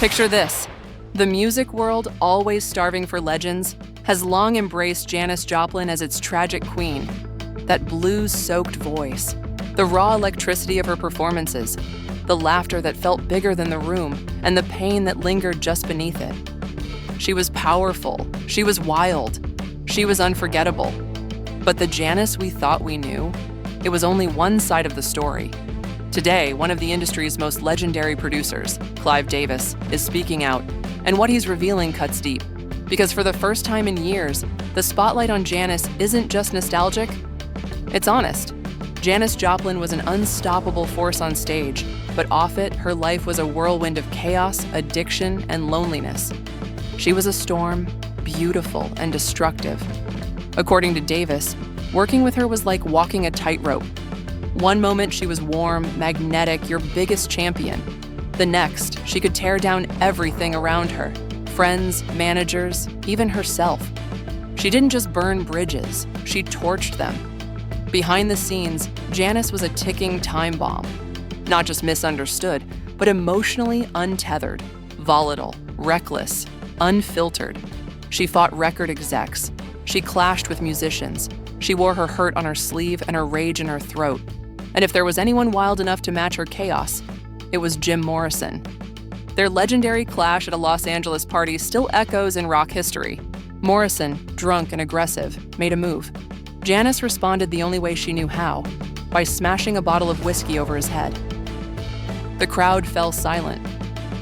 Picture this. The music world, always starving for legends, has long embraced Janis Joplin as its tragic queen. That blues-soaked voice, the raw electricity of her performances, the laughter that felt bigger than the room, and the pain that lingered just beneath it. She was powerful, she was wild, she was unforgettable. But the Janis we thought we knew, it was only one side of the story. Today, one of the industry's most legendary producers, Clive Davis, is speaking out, and what he's revealing cuts deep. Because for the first time in years, the spotlight on Janis isn't just nostalgic, it's honest. Janis Joplin was an unstoppable force on stage, but off it, her life was a whirlwind of chaos, addiction, and loneliness. She was a storm, beautiful and destructive. According to Davis, working with her was like walking a tightrope. One moment she was warm, magnetic, your biggest champion. The next, she could tear down everything around her. Friends, managers, even herself. She didn't just burn bridges, she torched them. Behind the scenes, Janis was a ticking time bomb. Not just misunderstood, but emotionally untethered, volatile, reckless, unfiltered. She fought record execs. She clashed with musicians. She wore her hurt on her sleeve and her rage in her throat. And if there was anyone wild enough to match her chaos, it was Jim Morrison. Their legendary clash at a Los Angeles party still echoes in rock history. Morrison, drunk and aggressive, made a move. Janis responded the only way she knew how, by smashing a bottle of whiskey over his head. The crowd fell silent.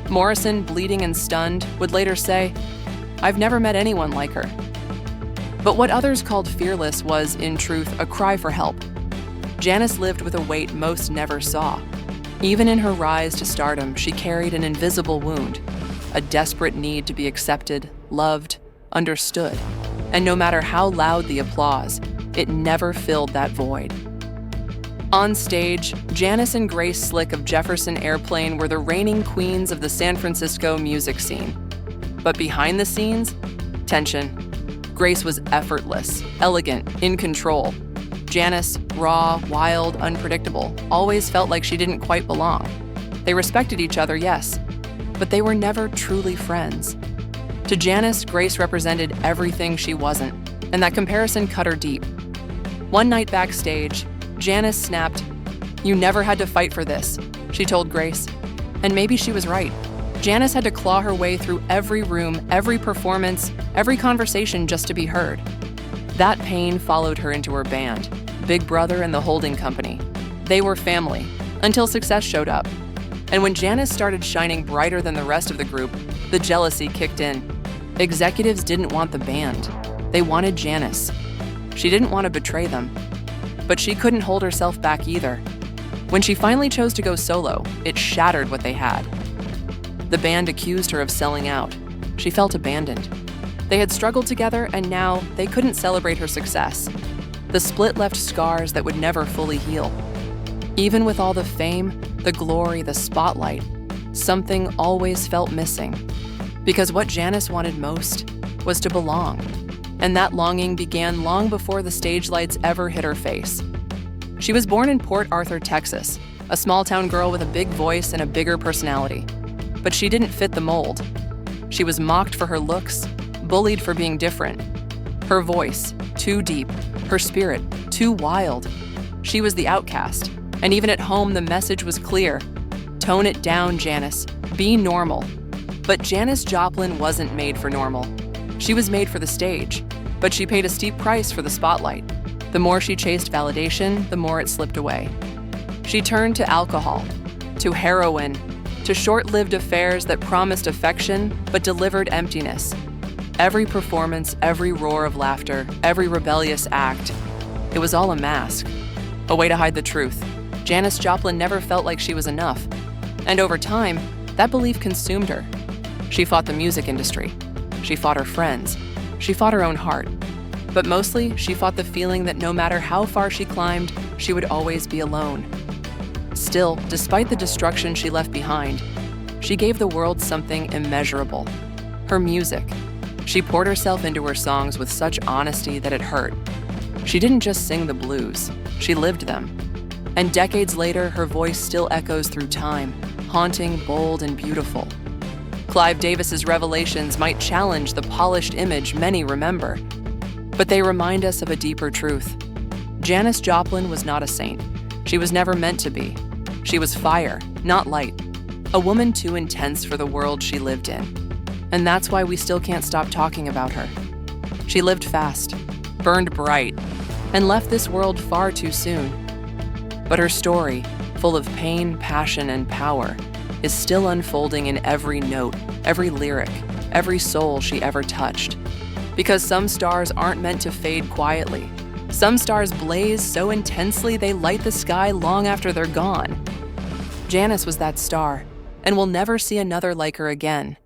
Morrison, bleeding and stunned, would later say, "I've never met anyone like her." But what others called fearless was, in truth, a cry for help. Janis lived with a weight most never saw. Even in her rise to stardom, she carried an invisible wound, a desperate need to be accepted, loved, understood. And no matter how loud the applause, it never filled that void. On stage, Janis and Grace Slick of Jefferson Airplane were the reigning queens of the San Francisco music scene. But behind the scenes, tension. Grace was effortless, elegant, in control. Janis, raw, wild, unpredictable, always felt like she didn't quite belong. They respected each other, yes, but they were never truly friends. To Janis, Grace represented everything she wasn't, and that comparison cut her deep. One night backstage, Janis snapped, "You never had to fight for this," she told Grace. And maybe she was right. Janis had to claw her way through every room, every performance, every conversation just to be heard. That pain followed her into her band, Big Brother and the Holding Company. They were family, until success showed up. And when Janis started shining brighter than the rest of the group, the jealousy kicked in. Executives didn't want the band. They wanted Janis. She didn't want to betray them. But she couldn't hold herself back either. When she finally chose to go solo, it shattered what they had. The band accused her of selling out. She felt abandoned. They had struggled together, and now they couldn't celebrate her success. The split left scars that would never fully heal. Even with all the fame, the glory, the spotlight, something always felt missing. Because what Janis wanted most was to belong. And that longing began long before the stage lights ever hit her face. She was born in Port Arthur, Texas, a small-town girl with a big voice and a bigger personality. But she didn't fit the mold. She was mocked for her looks, bullied for being different. Her voice, too deep. Her spirit, too wild. She was the outcast. And even at home, the message was clear. Tone it down, Janis. Be normal. But Janis Joplin wasn't made for normal. She was made for the stage. But she paid a steep price for the spotlight. The more she chased validation, the more it slipped away. She turned to alcohol, to heroin, to short-lived affairs that promised affection but delivered emptiness. Every performance, every roar of laughter, every rebellious act, it was all a mask, a way to hide the truth. Janis Joplin never felt like she was enough. And over time, that belief consumed her. She fought the music industry. She fought her friends. She fought her own heart. But mostly, she fought the feeling that no matter how far she climbed, she would always be alone. Still, despite the destruction she left behind, she gave the world something immeasurable. Her music. She poured herself into her songs with such honesty that it hurt. She didn't just sing the blues, she lived them. And decades later, her voice still echoes through time, haunting, bold, and beautiful. Clive Davis's revelations might challenge the polished image many remember, but they remind us of a deeper truth. Janis Joplin was not a saint. She was never meant to be. She was fire, not light. A woman too intense for the world she lived in. And that's why we still can't stop talking about her. She lived fast, burned bright, and left this world far too soon. But her story, full of pain, passion, and power, is still unfolding in every note, every lyric, every soul she ever touched. Because some stars aren't meant to fade quietly. Some stars blaze so intensely they light the sky long after they're gone. Janis was that star, and we'll never see another like her again.